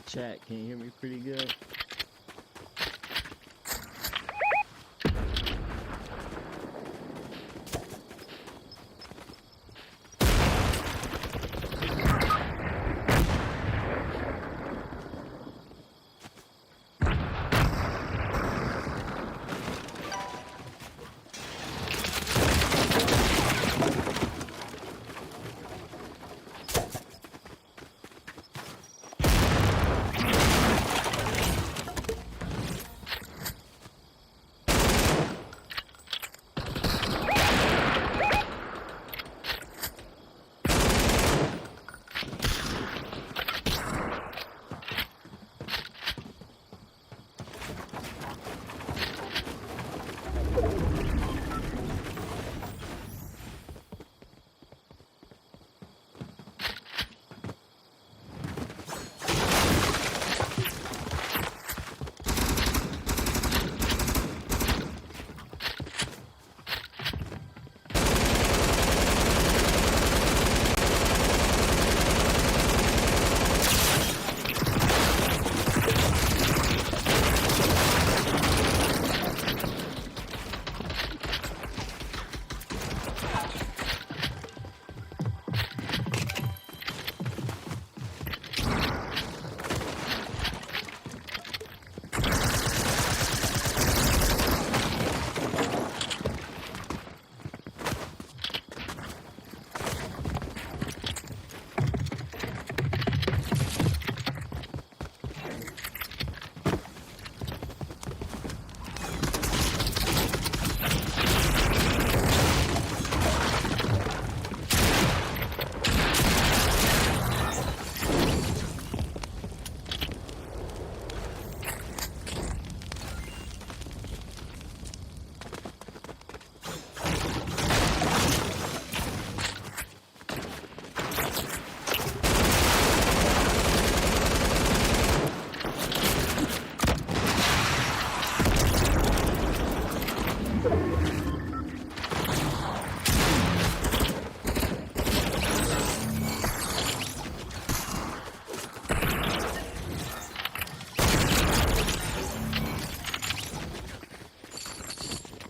Chat, can you hear me pretty good?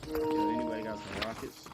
Yo, anybody got some rockets?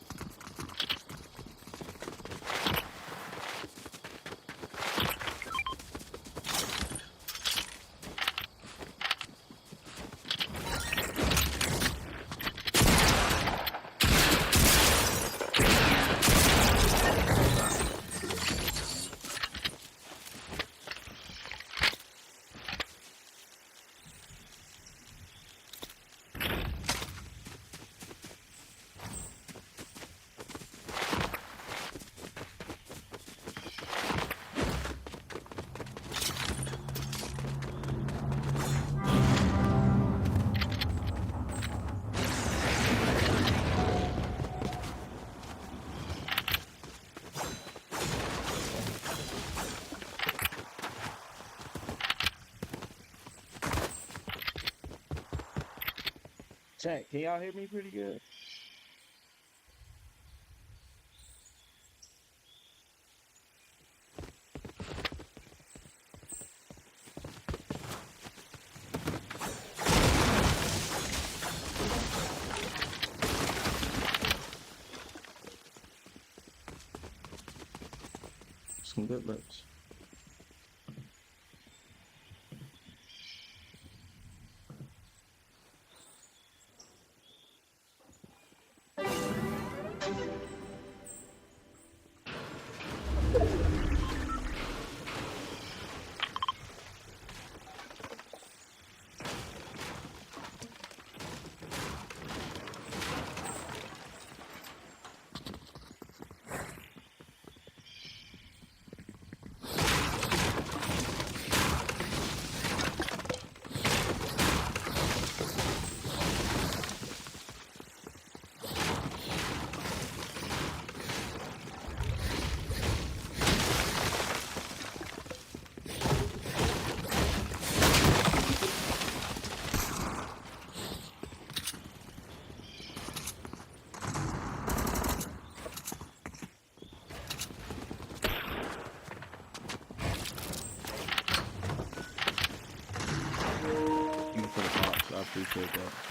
Chat, can y'all hear me pretty good? Some good looks. appreciate that.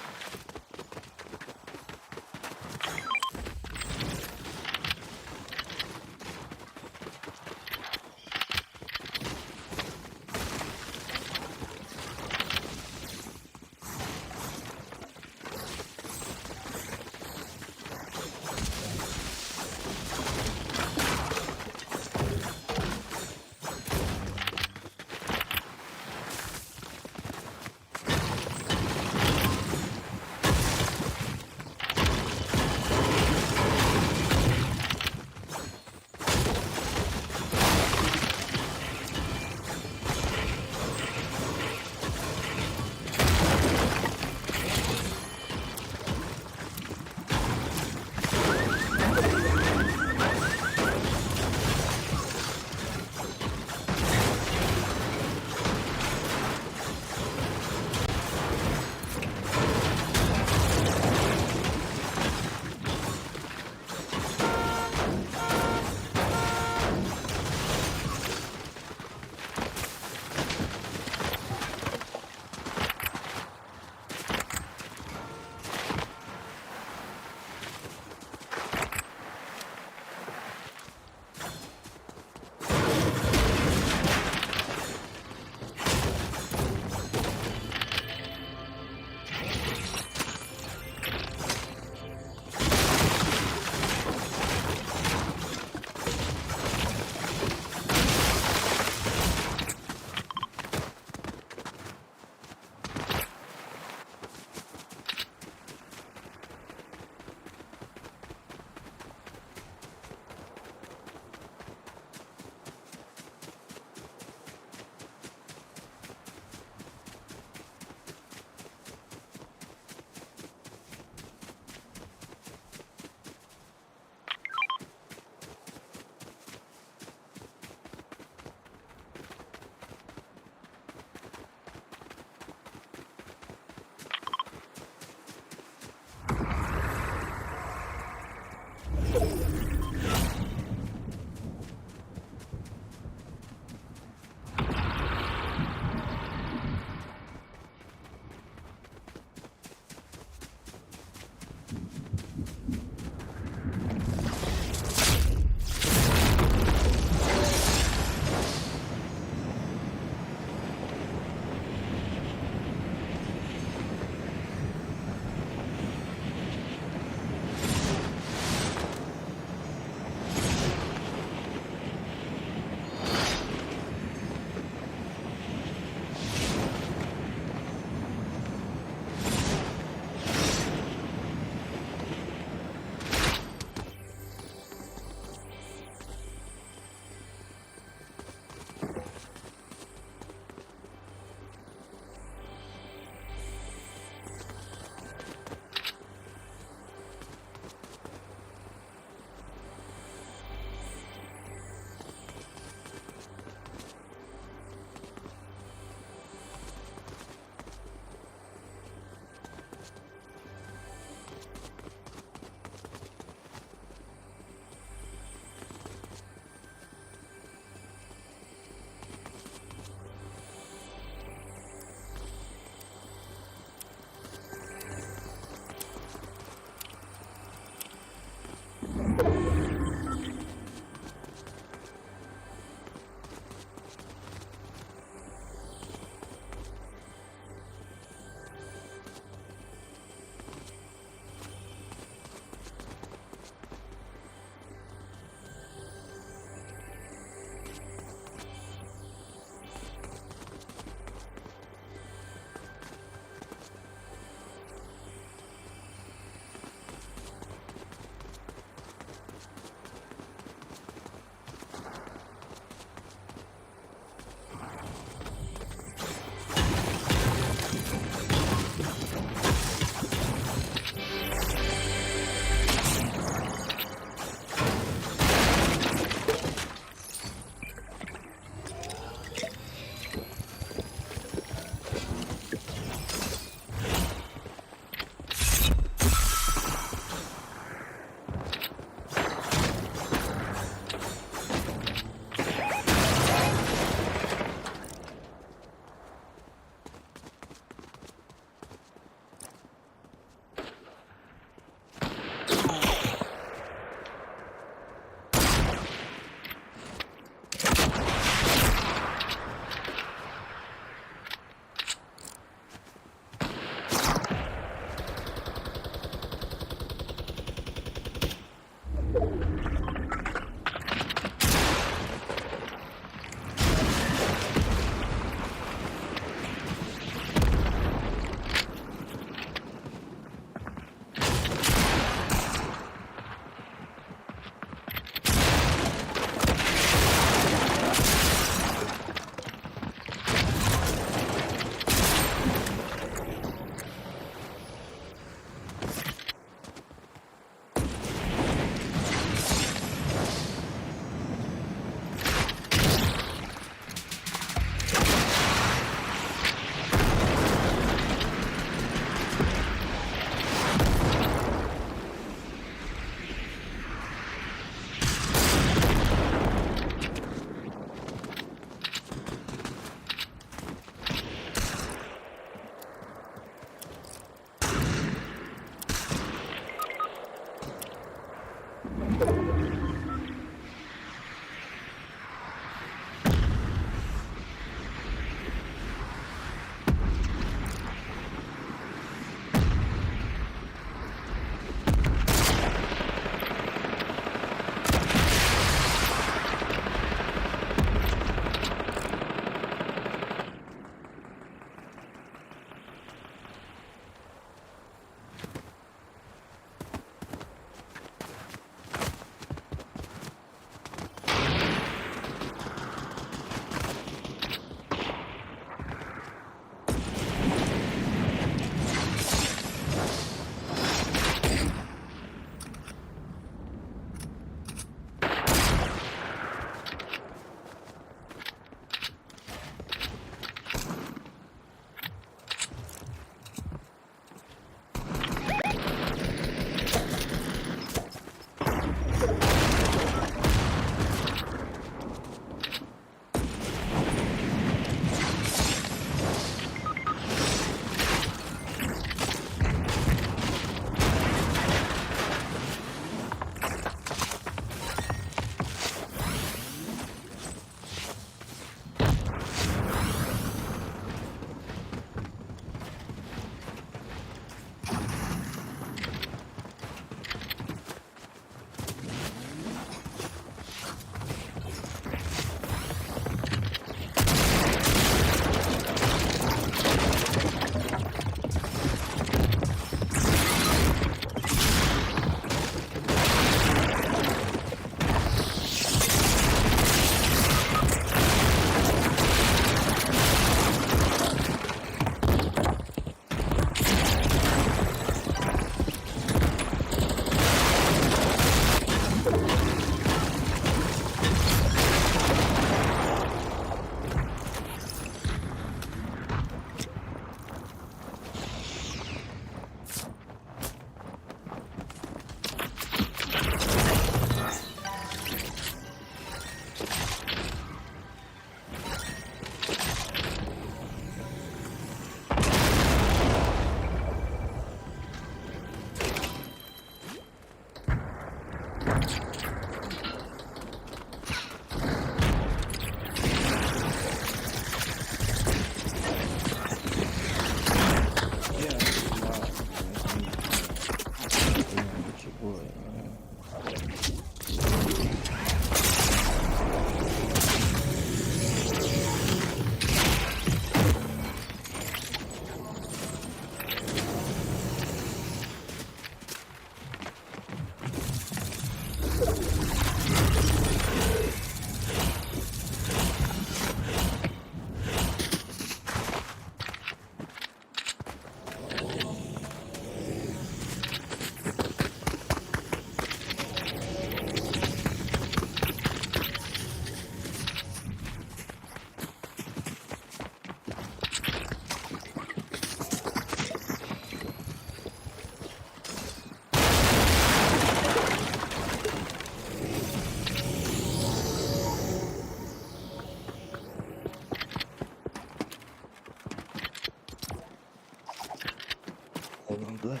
Hold on, blood.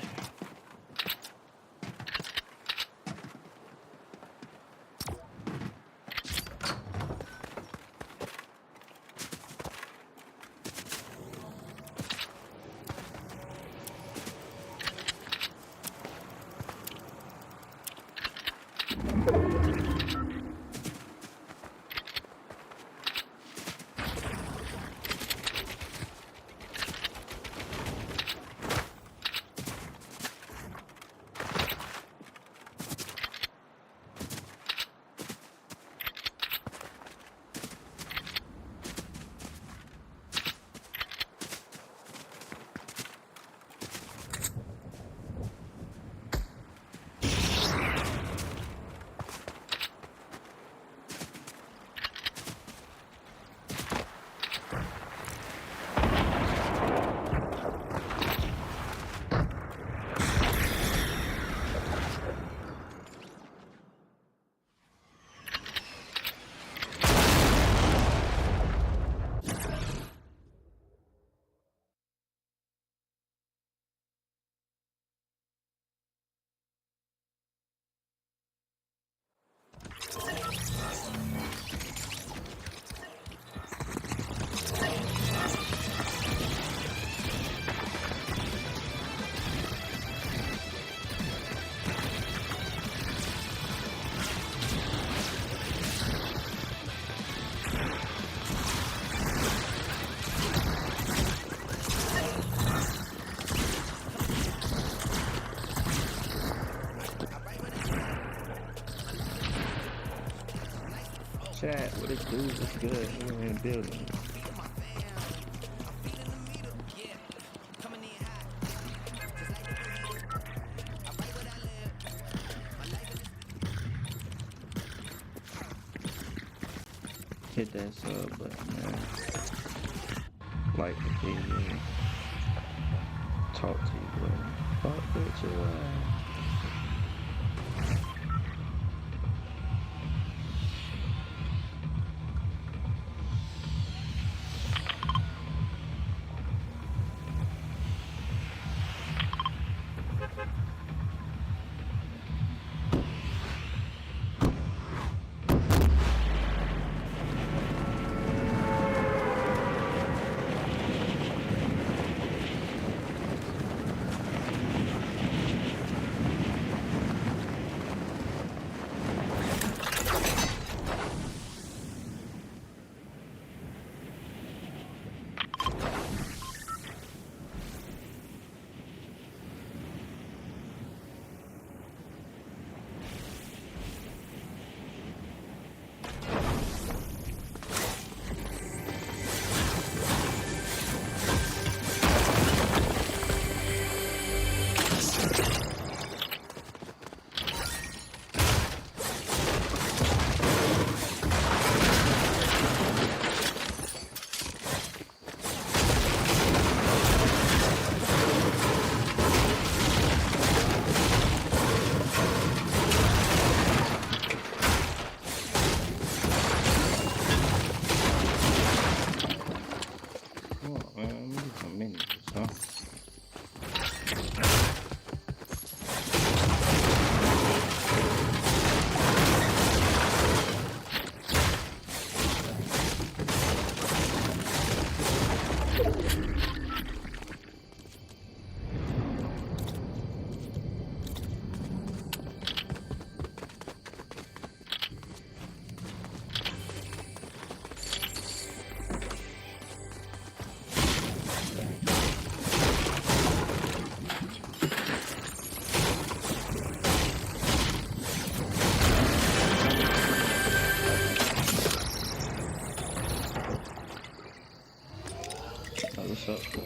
chat. What it do? What's good? Here in the building. Hit that sub button, man. Like the video. Talk to you, bro. Fuck with your ass. What's up?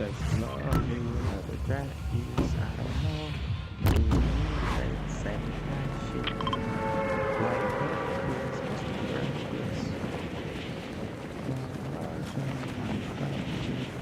chasing love, you never practice. I don't know. Me and you say the same kind of shit. Like practice, must be reckless. My heart's on practice.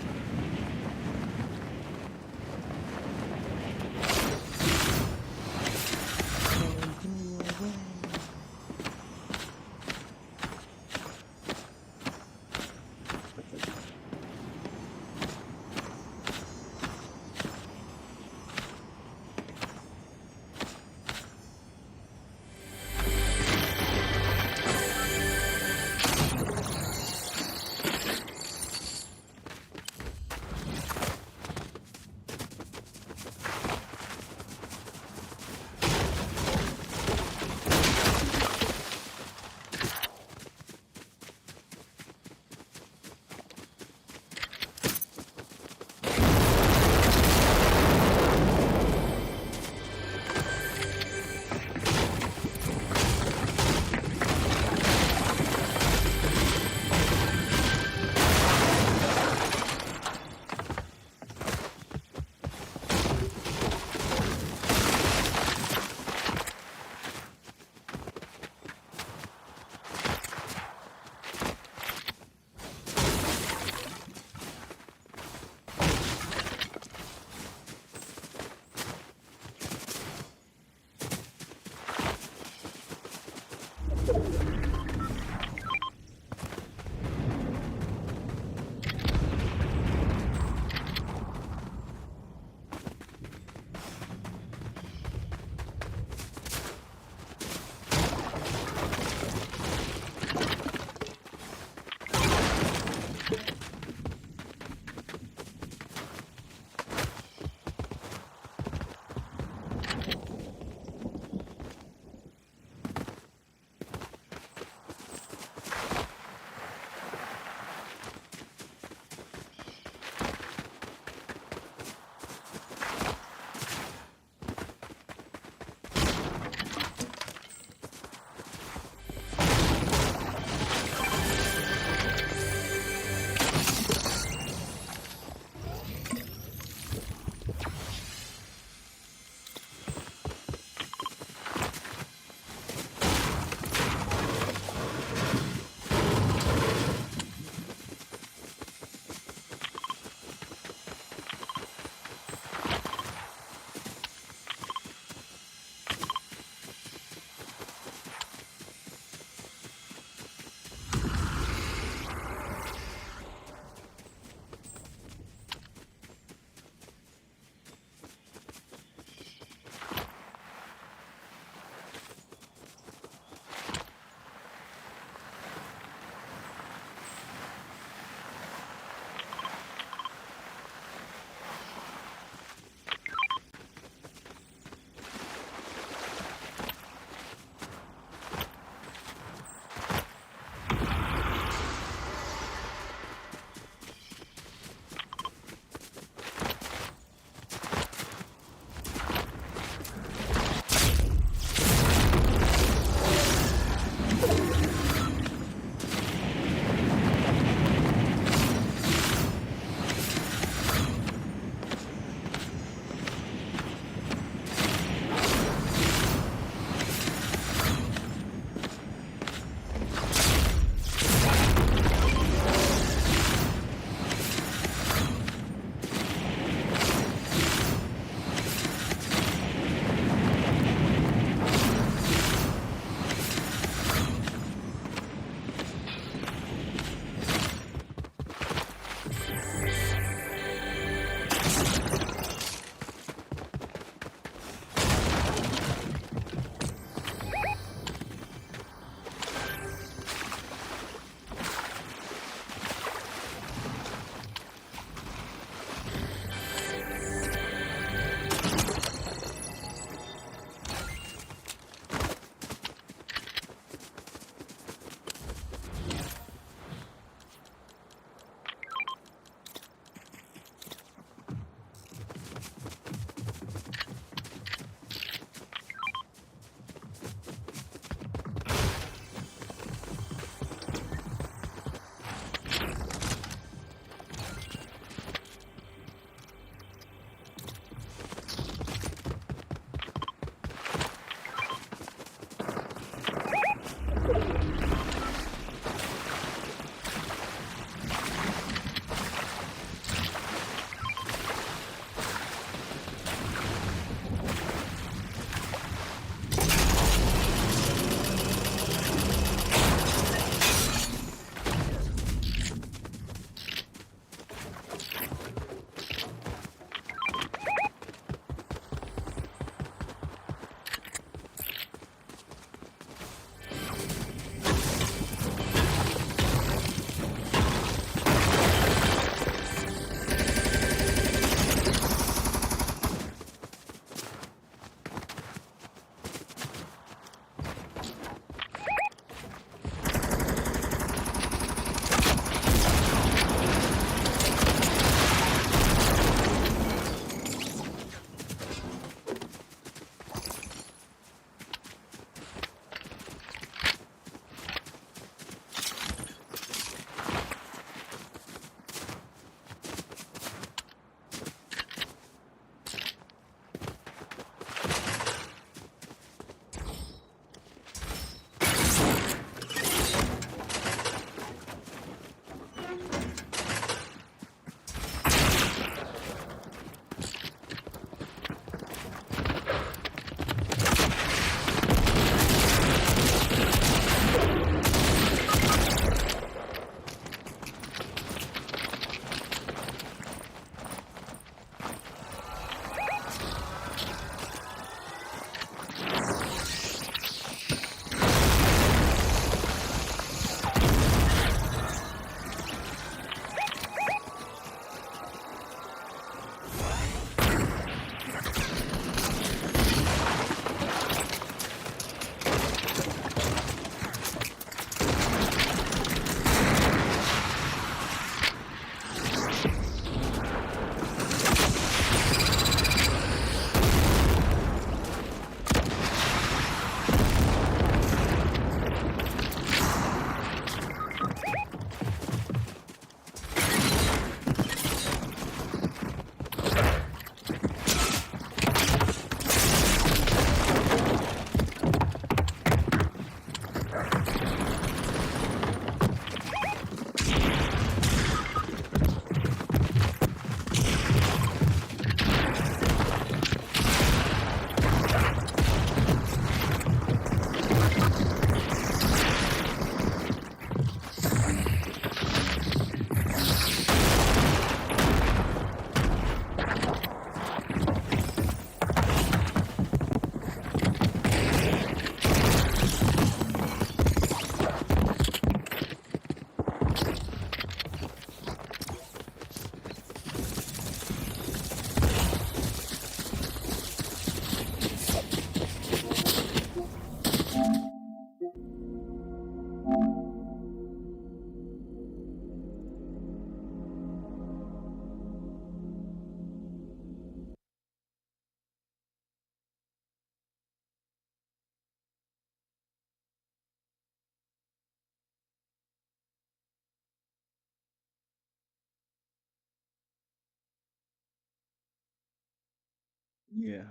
Yeah.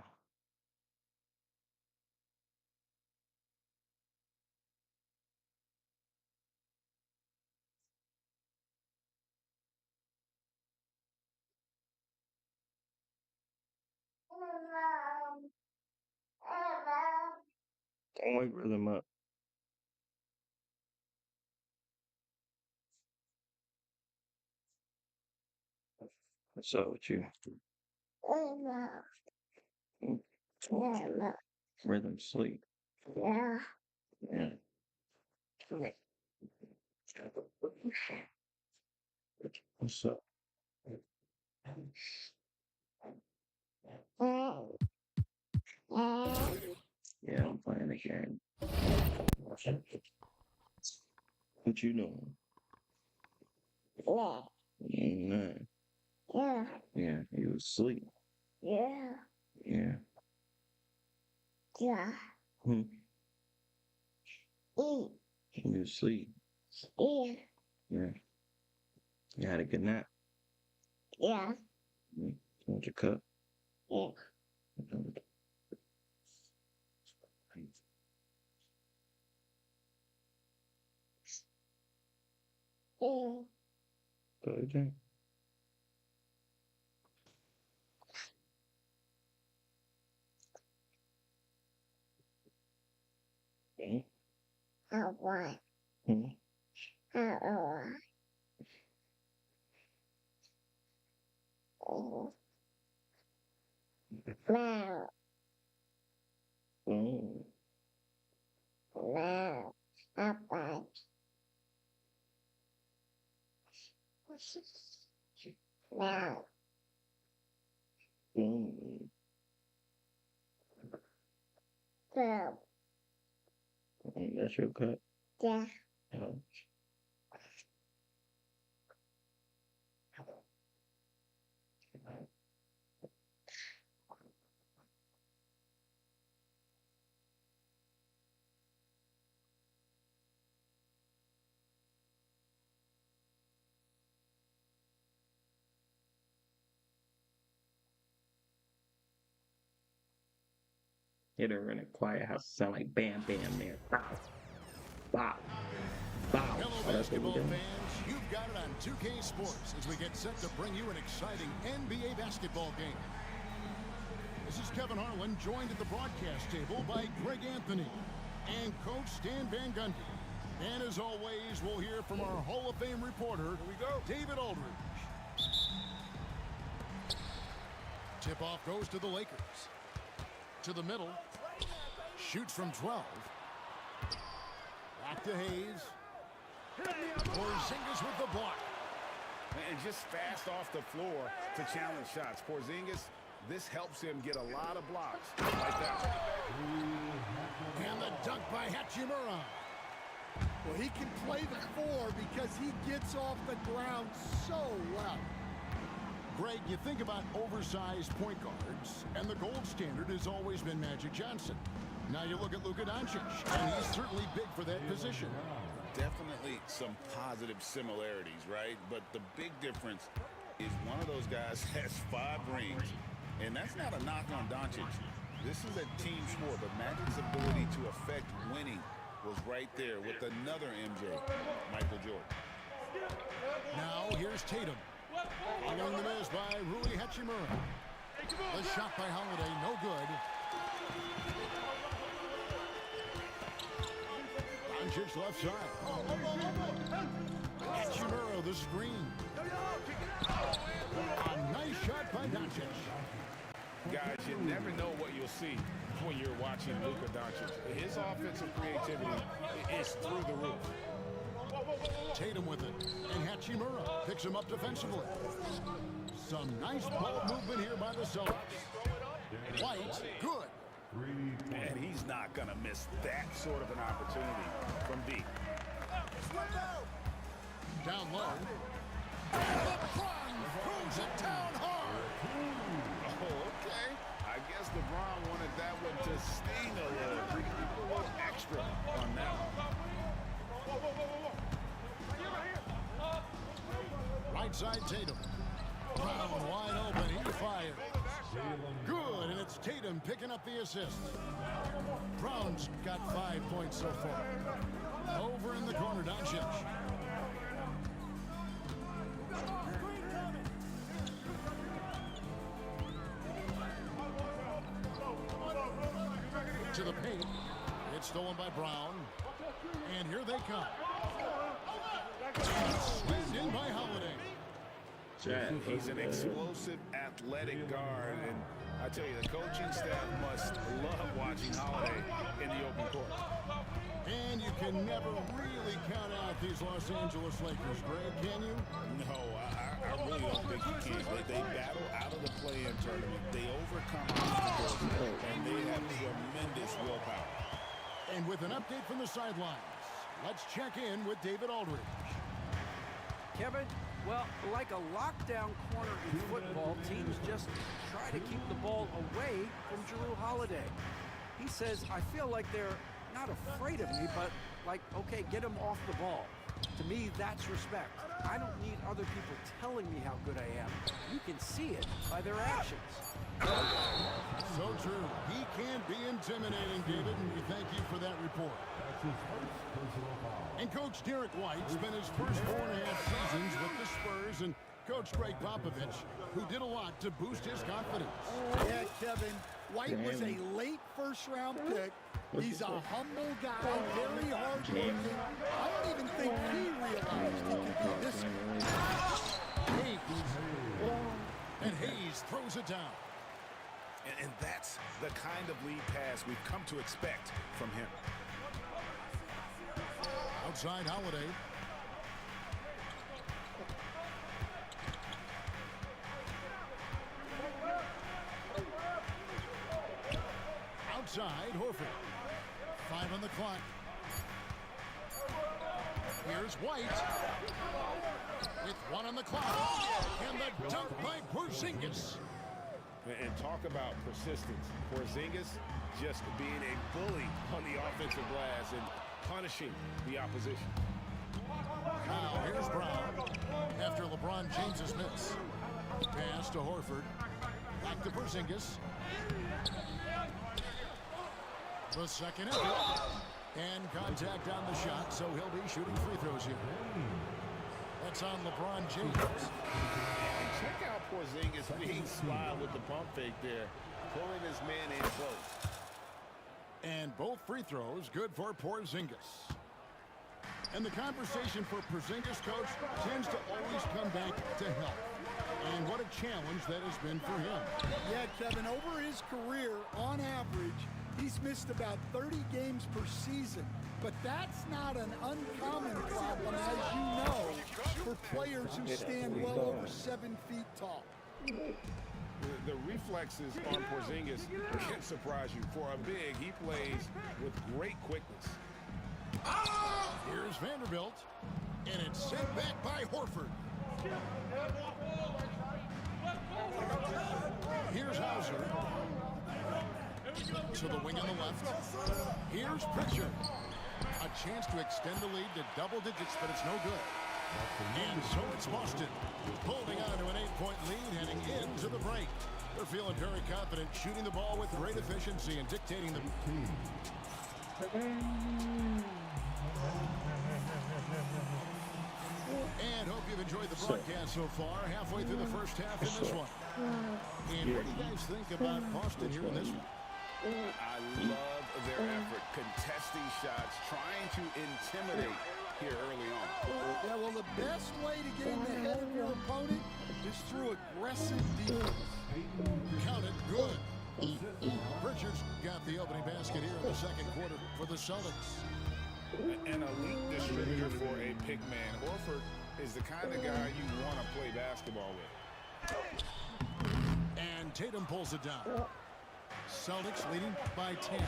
Don't wake rhythm up. What's up with you? Mm. Rhythm sleep. Yeah. What's up? Yeah, I'm playing the game. What you doing? Nah. Yeah, you was asleep. Yeah. Hmm. You was asleep. Yeah. You had a good nap. Mm. Want your cup? Go ahead, drink. Hmm. Hmm. Oh. Mm. That's your cup. Oh. Hit her in a quiet house. Sound like bam, bam there. Bow, bow, bow. Hello, Oh, that's what we're basketball doing. fans. You've got it on 2K Sports as we get set to bring you an exciting NBA basketball game. This is Kevin Harlan, joined at the broadcast table by Greg Anthony and Coach Stan Van Gundy. And as always, we'll hear from our Hall of Fame reporter, David Aldridge. Tip-off goes to the Lakers. To the middle. Shoots from 12. Back to Hayes. Porzingis with the block. And just fast off the floor to challenge shots. Porzingis, this helps him get a lot of blocks like that. And the dunk by Hachimura. Well, he can play the four because he gets off the ground so well. Greg, you think about oversized point guards, and the gold standard has always been Magic Johnson. Now you look at Luka Doncic, and he's certainly big for that position. Definitely some positive similarities, right? But the big difference is one of those guys has 5 rings, and that's not a knock on Doncic. This is a team sport, but Magic's ability to affect winning was right there with another MJ, Michael Jordan. Now here's Tatum. Following the miss by Rui Hachimura. The shot by Holiday, no good. Doncic left side. Hachimura the screen. A nice shot by Doncic. Guys, you never know what you'll see when you're watching Luka Doncic. His offensive creativity is through the roof. Tatum with it, and Hachimura picks him up defensively. Some nice ball movement here by the Celtics. White, good. And he's not going to miss that sort of an opportunity from deep. Down low. LeBron throws it down hard. Oh, okay. I guess LeBron wanted that one to sting a little extra on that one. Right side Tatum. Brown wide open. He fires. Good, and it's it's Tatum picking up the assist. Brown's got 5 points so far. Over in the corner, Doncic. To the paint. It's stolen by Brown. And here they come. Slammed in by Holiday. He's an explosive, athletic guard, and I tell you, the coaching staff must love watching Holiday in the open court. And you can never really count out these Los Angeles Lakers, Greg, can you? No, I really don't think you can. They battle out of the play-in tournament. They overcome obstacles, and they have tremendous willpower. And with an update from the sidelines, let's check in with David Aldridge. Kevin, well, like a lockdown corner in football, teams just try to keep the ball away from Jrue Holiday. He says, I feel like they're not afraid of me, but like, okay, get him off the ball. To me, that's respect. I don't need other people telling me how good I am. You can see it by their actions. So true. He can be intimidating, David, and we thank you for that report. And Coach Derek White spent his first 4.5 seasons with the Spurs, and Coach Greg Popovich, who did a lot to boost his confidence. Yeah, Kevin, White was a late first-round pick. He's a humble guy, very hard-working. I don't even think he realized he could be this good. Hayes. And Hayes throws it down. And that's the kind of lead pass we've come to expect from him. Outside Holiday. Outside Horford. 5 on the clock. Here's White. With 1 on the clock. And the dunk by Porzingis. And talk about persistence. Porzingis just being a bully on the offensive glass and punishing the opposition. Now here's Brown after LeBron James's miss. Pass to Horford. Back to Porzingis. The second effort. And contact on the shot, so he'll be shooting free throws here. That's on LeBron James. And check out Porzingis being sly with the pump fake there, pulling his man in close. And both free throws good for Porzingis. And the conversation for Porzingis, coach, tends to always come back to health. And what a challenge that has been for him. Yeah, Kevin, over his career, on average, he's missed about 30 games per season. But that's not an uncommon problem, as you know, for players who stand well over 7 feet tall. The reflexes on Porzingis can surprise you. For a big, he plays with great quickness. Here's Vanderbilt. And it's sent back by Horford. Here's Hauser. To the wing on the left. Here's Pritchard. A chance to extend the lead to double digits, but it's no good. And so it's Boston, holding on to an 8-point lead, heading into the break. They're feeling very confident, shooting the ball with great efficiency and dictating the team. And hope you've enjoyed the broadcast so far. Halfway through the first half in this one. And what do you guys think about Boston here in this one? I love their effort, contesting shots, trying to intimidate here early on. Yeah, well, the best way to get in the head of your opponent is through aggressive defense. Count it good. Pritchard's got the opening basket here in the second quarter for the Celtics. An elite distributor for a pick man. Horford is the kind of guy you want to play basketball with. And Tatum pulls it down. Celtics leading by 10.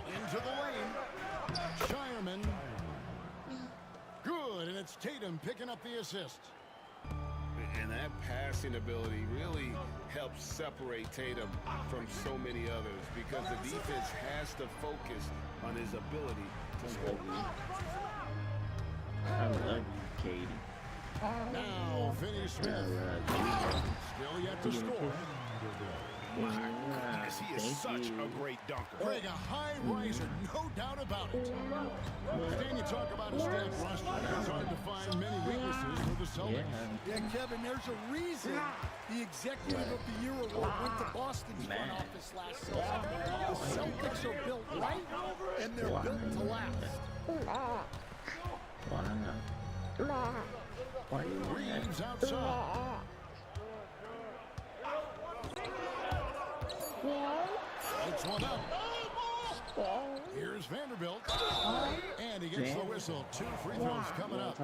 Into the lane. Shireman. Good, and it's Tatum picking up the assist. And that passing ability really helps separate Tatum from so many others because the defense has to focus on his ability to score. I love you, Katie. Now, Finney Smith. Still yet to score. My God. goodness, he is such a great dunker. Greg, a high riser, no doubt about it. Stan, you talk about a stacked roster. It's hard to find many weaknesses for the Celtics. Yeah, Kevin, there's a reason the Executive of the Year award went to Boston's front office last season. The Celtics are built right, and they're built to last. Why you Reeves outside. It's one up. Here's Vanderbilt. And he gets the whistle. 2 free throws coming up.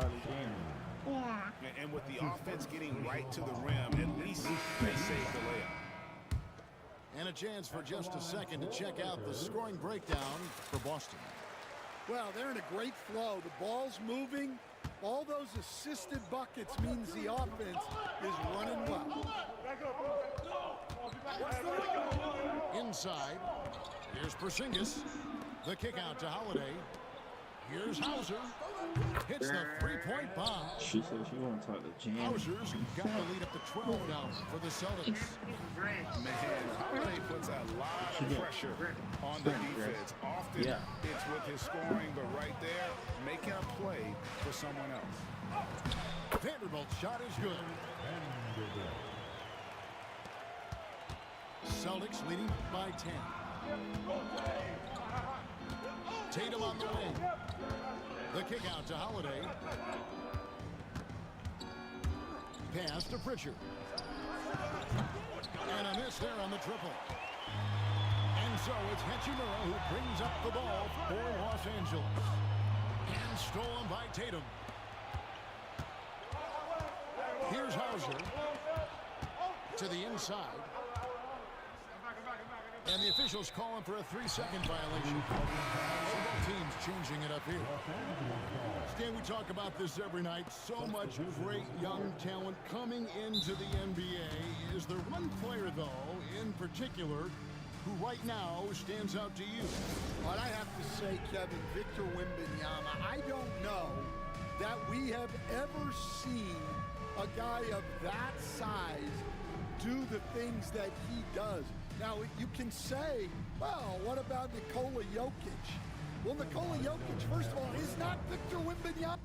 And with the offense getting right to the rim, at least they saved the layup. And a chance for just a second to check out the scoring breakdown for Boston. Well, they're in a great flow. The ball's moving. All those assisted buckets means the offense is running well. Inside, here's Porzingis. The kick out to Holiday. Here's Hauser. Hits the three-point bomb. She said she want to talk to Jan. Hauser's got the lead up to 12 now for the Celtics. Man, Holiday puts a lot of pressure on the defense. Often it's with his scoring, but right there, making a play for someone else. Vanderbilt's shot is good. Celtics leading by 10. Tatum on the wing. The kick out to Holiday. Pass to Pritchard. And a miss there on the triple. And so it's Hachimura who brings up the ball for Los Angeles. And stolen by Tatum. Here's Hauser. To the inside. And the officials calling for a 3-second violation. So both teams changing it up here. Stan, we talk about this every night. So much great young talent coming into the NBA. Is there one player, though, in particular, who right now stands out to you? But I have to say, Kevin, Victor Wembanyama, I don't know that we have ever seen a guy of that size do the things that he does. Now, you can say, well, what about Nikola Jokic? Well, Nikola Jokic, first of all, is not Victor Wembanyama.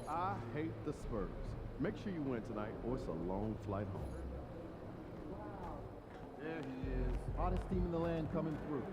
I hate the Spurs. Make sure you win tonight, or it's a long flight home. There he is. Hottest team in the land coming through.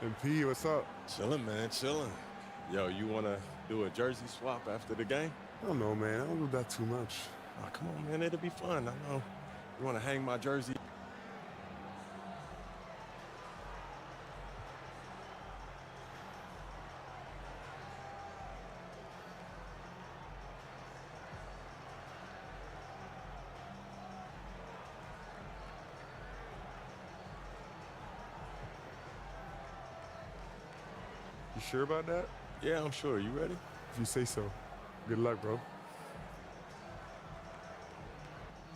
And P, what's up? Chilling, man, chilling. Yo, you want to do a jersey swap after the game? I don't know, man. I don't do that too much. Oh, come on, man. It'll be fun. I know. You want to hang my jersey? You sure about that? Yeah, I'm sure. You ready? If you say so. Good luck, bro.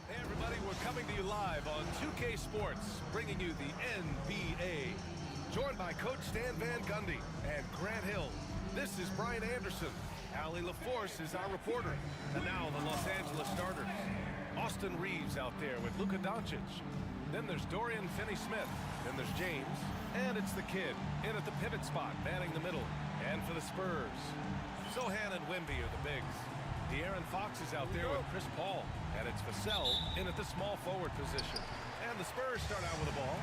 Hey everybody, we're coming to you live on 2K Sports, bringing you the NBA. Joined by Coach Stan Van Gundy and Grant Hill. This is Brian Anderson. Allie LaForce is our reporter. And now the Los Angeles starters. Austin Reeves out there with Luka Doncic. Then there's Dorian Finney-Smith. Then there's James. And it's the kid in at the pivot spot, manning the middle. And for the Spurs, Sohan and Wemby are the bigs. De'Aaron Fox is out there with Chris Paul. And it's Vassell in at the small forward position. And the Spurs start out with the ball,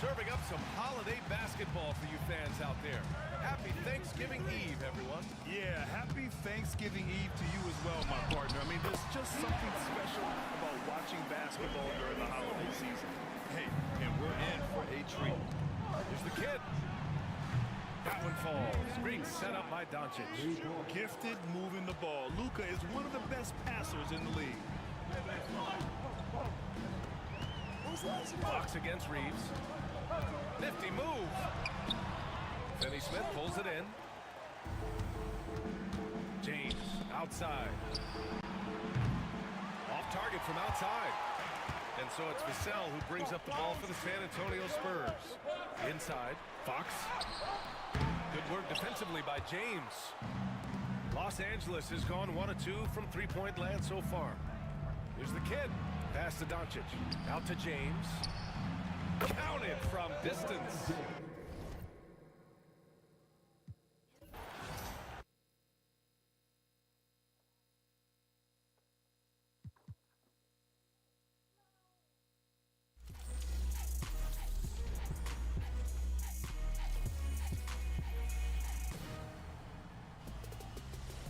serving up some holiday basketball for you fans out there. Happy Thanksgiving Eve, everyone. Yeah, happy Thanksgiving Eve to you as well, my partner. I mean, there's just something special about watching basketball during the holiday season. Hey, and we're in for a treat. Here's the kid. That one falls. Great setup by Doncic. Gifted moving the ball. Luka is one of the best passers in the league. Fox against Reeves. Nifty move. Finney-Smith pulls it in. James outside. Off target from outside. And so it's Vassell who brings up the ball for the San Antonio Spurs. Inside, Fox. Good work defensively by James. Los Angeles has gone 1 of 2 from three-point land so far. Here's the kid. Pass to Doncic. Out to James. Counted from distance.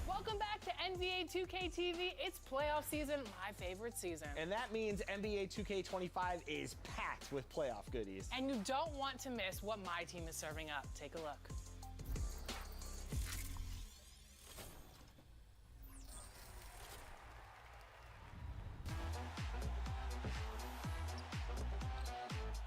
Welcome back to NBA 2K TV. It's playoff season, my favorite season. And that means NBA 2K25 is packed with playoff goodies. And you don't want to miss what my team is serving up. Take a look.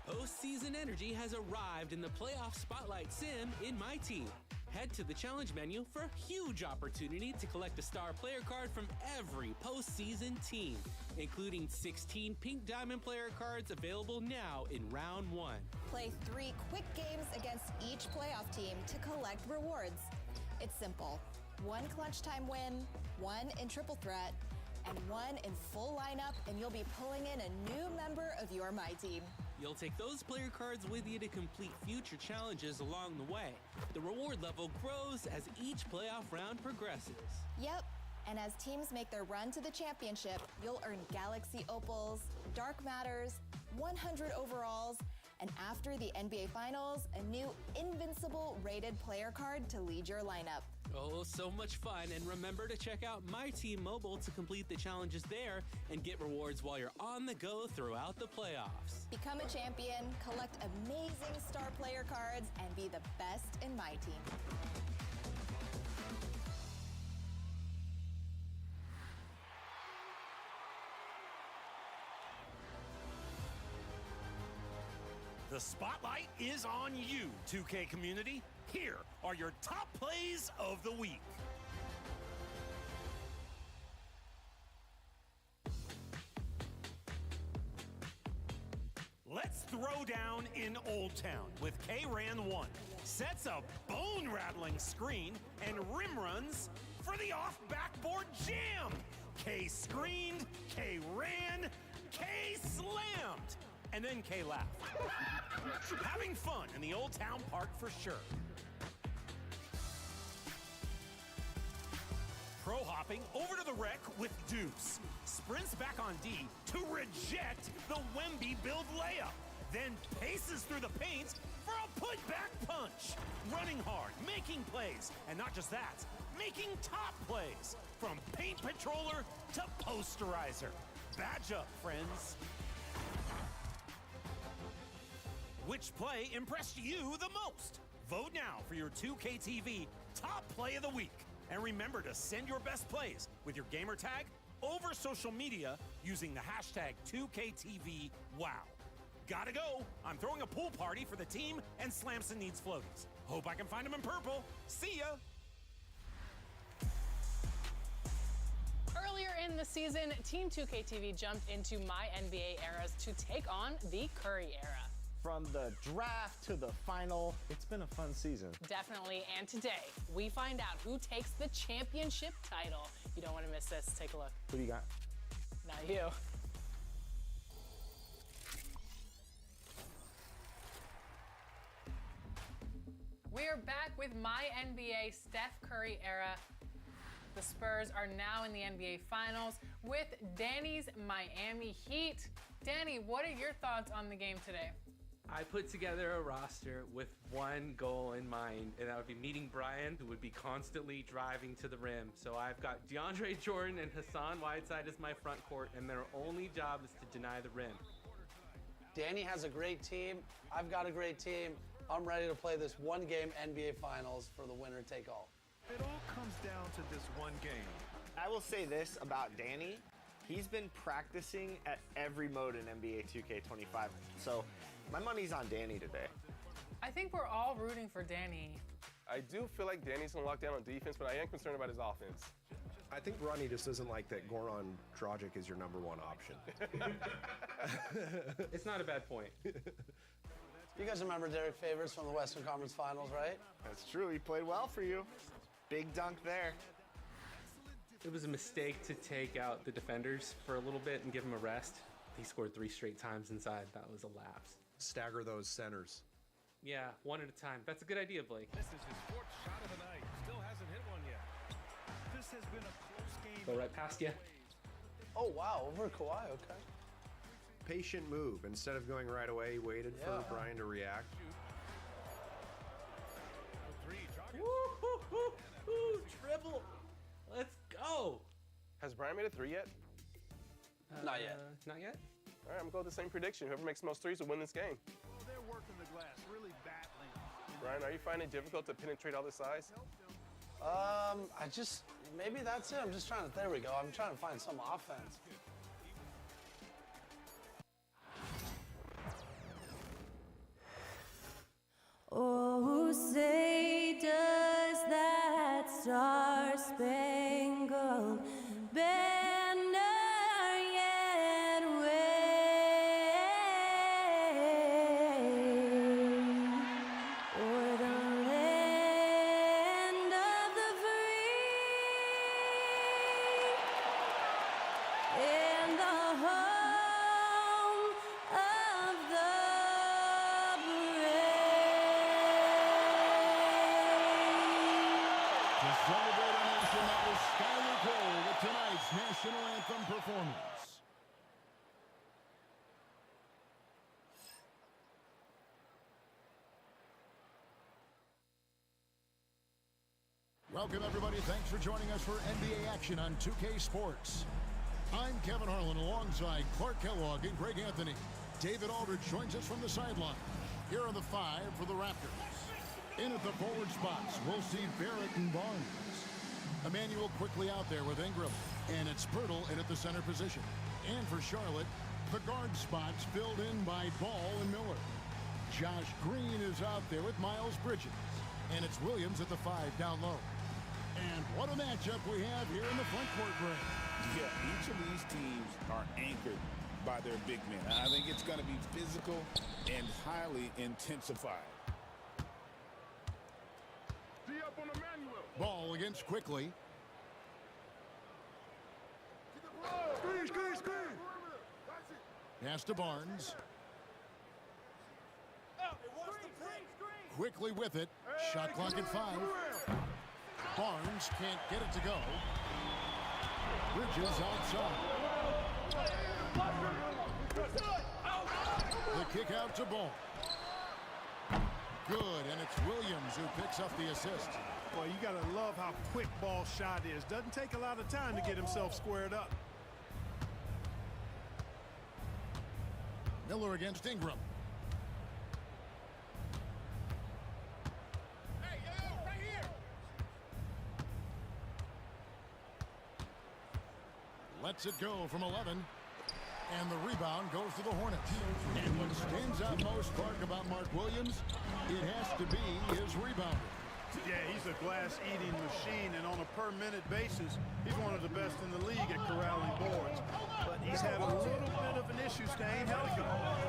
Postseason energy has arrived in the playoff spotlight sim in my team. Head to the challenge menu for a huge opportunity to collect a star player card from every postseason team, including 16 pink diamond player cards available now in round 1. Play 3 quick games against each playoff team to collect rewards. It's simple. 1 clutch time win, 1 in triple threat, and 1 in full lineup, and you'll be pulling in a new member of your My Team. You'll take those player cards with you to complete future challenges along the way. The reward level grows as each playoff round progresses. Yep, and as teams make their run to the championship, you'll earn Galaxy Opals, Dark Matters, 100 overalls, and after the NBA Finals, a new Invincible rated player card to lead your lineup. Oh, so much fun. And remember to check out My Team Mobile to complete the challenges there and get rewards while you're on the go throughout the playoffs. Become a champion, collect amazing star player cards, and be the best in My Team. The spotlight is on you, 2K community. Here are your top plays of the week. Let's throw down in Old Town with K-Ran 1. Sets a bone-rattling screen and rim runs for the off-backboard jam. K screened, K ran, K slammed. And then K laughed. Having fun in the Old Town Park for sure. Pro hopping over to the wreck with Deuce. Sprints back on D to reject the Wemby build layup. Then paces through the paint for a putback punch. Running hard, making plays. And not just that, making top plays. From paint patroller to posterizer. Badge up, friends. Which play impressed you the most? Vote now for your 2K TV top play of the week. And remember to send your best plays with your gamer tag over social media using the hashtag 2KTVWow. Gotta go. I'm throwing a pool party for the team and Slamson needs floaties. Hope I can find him in purple. See ya. Earlier in the season, Team 2K TV jumped into My NBA eras to take on the Curry era. From the draft to the final, it's been a fun season. Definitely, and today, we find out who takes the championship title. You don't want to miss this. Take a look. Who do you got? Not you. We are back with My NBA Steph Curry era. The Spurs are now in the NBA Finals with Danny's Miami Heat. Danny, what are your thoughts on the game today? I put together a roster with one goal in mind, and that would be meeting Brian, who would be constantly driving to the rim. So I've got DeAndre Jordan and Hassan Whiteside as my front court, and their only job is to deny the rim. Danny has a great team. I've got a great team. I'm ready to play this one-game NBA Finals for the winner take all. It all comes down to this one game. I will say this about Danny. He's been practicing at every mode in NBA 2K25. So my money's on Danny today. I think we're all rooting for Danny. I do feel like Danny's gonna lock down on defense, but I am concerned about his offense. I think Ronnie just doesn't like that Goran Dragic is your #1 option. It's not a bad point. You guys remember Derek Favors from the Western Conference Finals, right? That's true. He played well for you. Big dunk there. It was a mistake to take out the defenders for a little bit and give him a rest. He scored 3 straight times inside. That was a lapse. Stagger those centers. Yeah, one at a time. That's a good idea, Blake. This is his 4th shot of the night. Still hasn't hit one yet. This has been a close game. Go right past you. Oh, wow, over Kawhi, okay. Patient move. Instead of going right away, he waited for Brian to react. Woo-hoo-hoo-hoo, triple. Let's go. Has Brian made a 3 yet? Not yet. Not yet? All right, I'm going with the same prediction. Whoever makes the most threes will win this game. Well, they're working the glass, really battling. Brian, are you finding it difficult to penetrate all this size? Maybe that's it. I'm just trying to, there we go. I'm trying to find some offense. Oh, say does that star-spangled banner yet wave o'er the land of the free and the home of the To celebrate a nation that was Skylar Cole with tonight's national anthem performance. Welcome, everybody. Thanks for joining us for NBA action on 2K Sports. I'm Kevin Harlan alongside Clark Kellogg and Greg Anthony. David Aldridge joins us from the sideline. Here are the 5 for the Raptors. In at the forward spots, we'll see Barrett and Barnes. Emmanuel quickly out there with Ingram. And it's Pirtle in at the center position. And for Charlotte, the guard spots filled in by Ball and Miller. Josh Green is out there with Miles Bridges. And it's Williams at the 5 down low. And what a matchup we have here in the front court, Greg. Yeah, each of these teams are anchored by their big men. I think it's going to be physical and highly intensified. Ball against Quickly. Pass to Barnes. Quickly with it. Shot clock at 5. Barnes can't get it to go. Bridges outside. The kick out to Ball. Good, and it's Williams who picks up the assist. Boy, you got to love how quick Ball's shot is. Doesn't take a lot of time to get himself squared up. Miller against Ingram. Lets it go from 11. And the rebound goes to the Hornets. And what stands out most, Clark, about Mark Williams, it has to be his rebounding. Yeah, he's a glass-eating machine, and on a per-minute basis, he's one of the best in the league at corralling boards. But he's had a little bit of an issue staying healthy.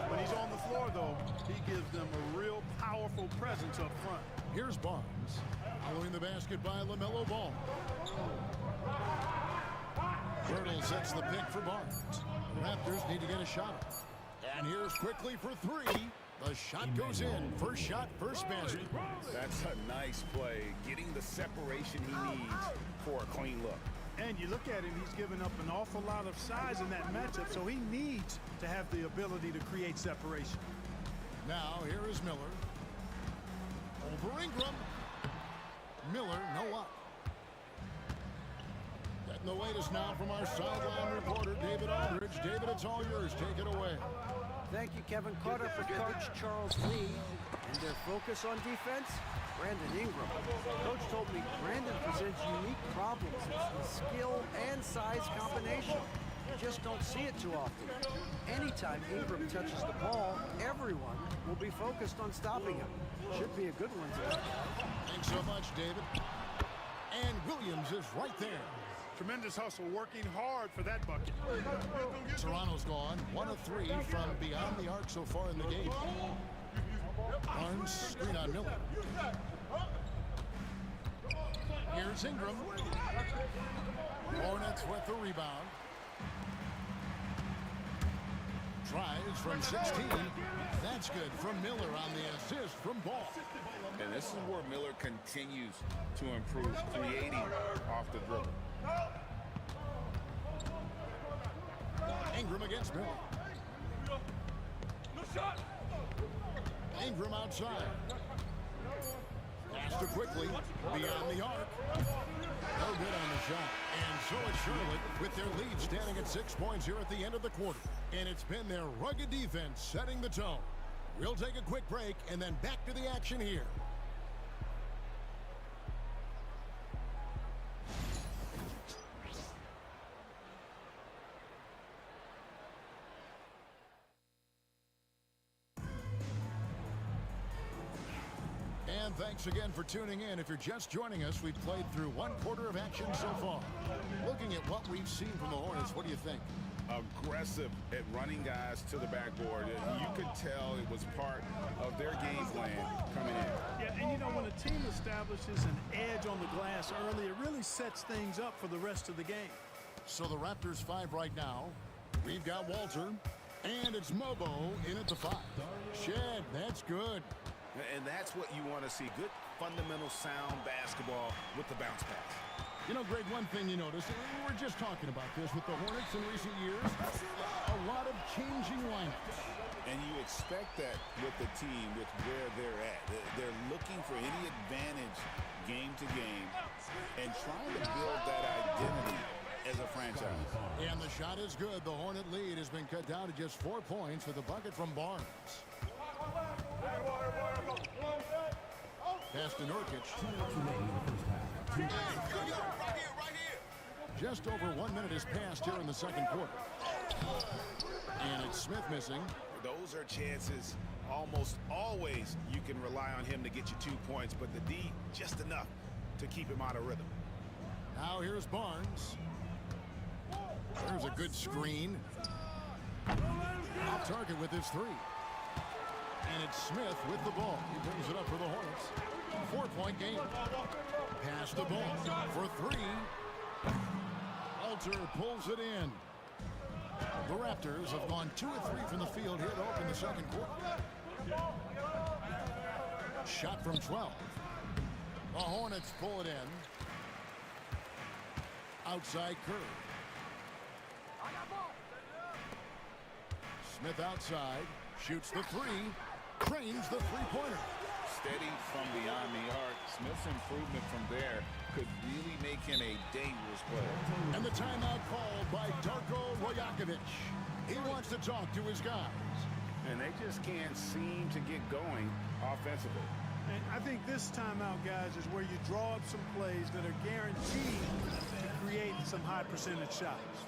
When he's on the floor, though, he gives them a real powerful presence up front. Here's Barnes. Following the basket by LaMelo Ball. Hurdle sets the pick for Barnes. The Raptors need to get a shot up. And here's quickly for three. The shot goes in. First shot, first basket. That's a nice play. Getting the separation he needs for a clean look. And you look at him, he's given up an awful lot of size in that matchup, so he needs to have the ability to create separation. Now, here is Miller. Over Ingram. Miller, no up. Getting the latest now from our sideline reporter, David Aldridge. David, it's all yours. Take it away. Thank you, Kevin. Caught up with Coach Charles Lee and their focus on defense, Brandon Ingram. Coach told me Brandon presents unique problems. It's the skill and size combination. You just don't see it too often. Anytime Ingram touches the ball, everyone will be focused on stopping him. Should be a good one today. Thanks so much, David. And Williams is right there. Tremendous hustle, working hard for that bucket. Toronto's gone 1 of 3 from beyond the arc so far in the game. Barnes, screen on Miller. Here's Ingram. Hornets with the rebound. Tries from 16. That's good from Miller on the assist from Ball. And this is where Miller continues to improve, creating off the dribble. Ingram against Miller. Ingram outside. Pass to quickly beyond the arc. No good on the shot. And so it's Charlotte with their lead standing at 6 points here at the end of the quarter. And it's been their rugged defense setting the tone. We'll take a quick break and then back to the action here. And thanks again for tuning in. If you're just joining us, we've played through 1 quarter of action so far. Looking at what we've seen from the Hornets, what do you think? Aggressive at running guys to the backboard. You could tell it was part of their game plan coming in. Yeah, and you know, when a team establishes an edge on the glass early, it really sets things up for the rest of the game. So the Raptors 5 right now. We've got Walter, and it's Mobo in at the 5. Shed, that's good. And that's what you want to see. Good, fundamental, sound basketball with the bounce pass. You know, Greg, one thing you notice, we were just talking about this with the Hornets in recent years, a lot of changing lineups. And you expect that with the team, with where they're at. They're looking for any advantage game to game and trying to build that identity as a franchise. And the shot is good. The Hornet lead has been cut down to just 4 points with the bucket from Barnes. Pass to Nurkic. Just over 1 minute has passed here in the second quarter. And it's Smith missing. Those are chances almost always you can rely on him to get you 2 points, but the D just enough to keep him out of rhythm. Now here's Barnes. There's a good screen. Off target with his 3. And it's Smith with the ball. He brings it up for the Hornets. 4-point game. Pass the ball for 3. Walter pulls it in. The Raptors have gone 2 of 3 from the field here to open the second quarter. Shot from 12. The Hornets pull it in. Outside curve. Smith outside. Shoots the 3. Trains the 3-pointer. Steady from beyond the arc. Smith's improvement from there could really make him a dangerous player. And the timeout called by Darko Rajakovic. He wants to talk to his guys. And they just can't seem to get going offensively. And I think this timeout, guys, is where you draw up some plays that are guaranteed to create some high percentage shots.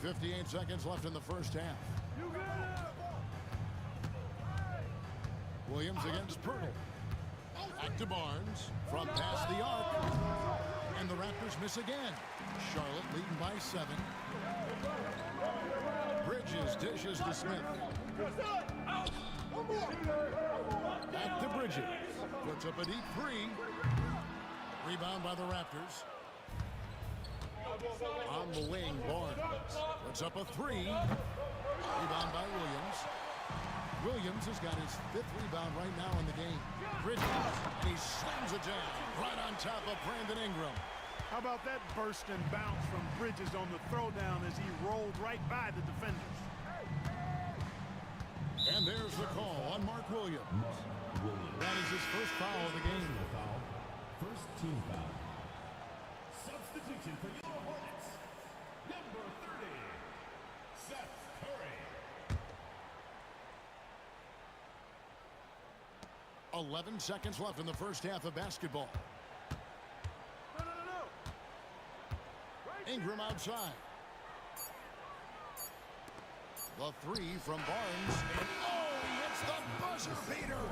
58 seconds left in the first half. Williams against Pirtle. Back to Barnes from past the arc. And the Raptors miss again. Charlotte leading by 7. Bridges dishes to Smith. Back to Bridges. Puts up a deep 3. Rebound by the Raptors. On the wing, Barnes puts up a 3. Rebound by Williams. Williams has got his 5th rebound right now in the game. Bridges, and he slams it down right on top of Brandon Ingram. How about that burst and bounce from Bridges on the throwdown as he rolled right by the defenders? And there's the call on Mark Williams. That is his first foul of the game. First team foul. Substitution for your Hornets. Number 30, Seth Curry. 11 seconds left in the first half of basketball. Ingram outside. The 3 from Barnes. And he hits the buzzer beater.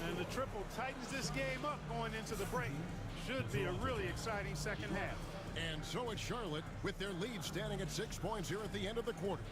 And the triple tightens this game up going into the break. Should be a really exciting second half. And so it's Charlotte with their lead standing at 6 points here at the end of the quarter.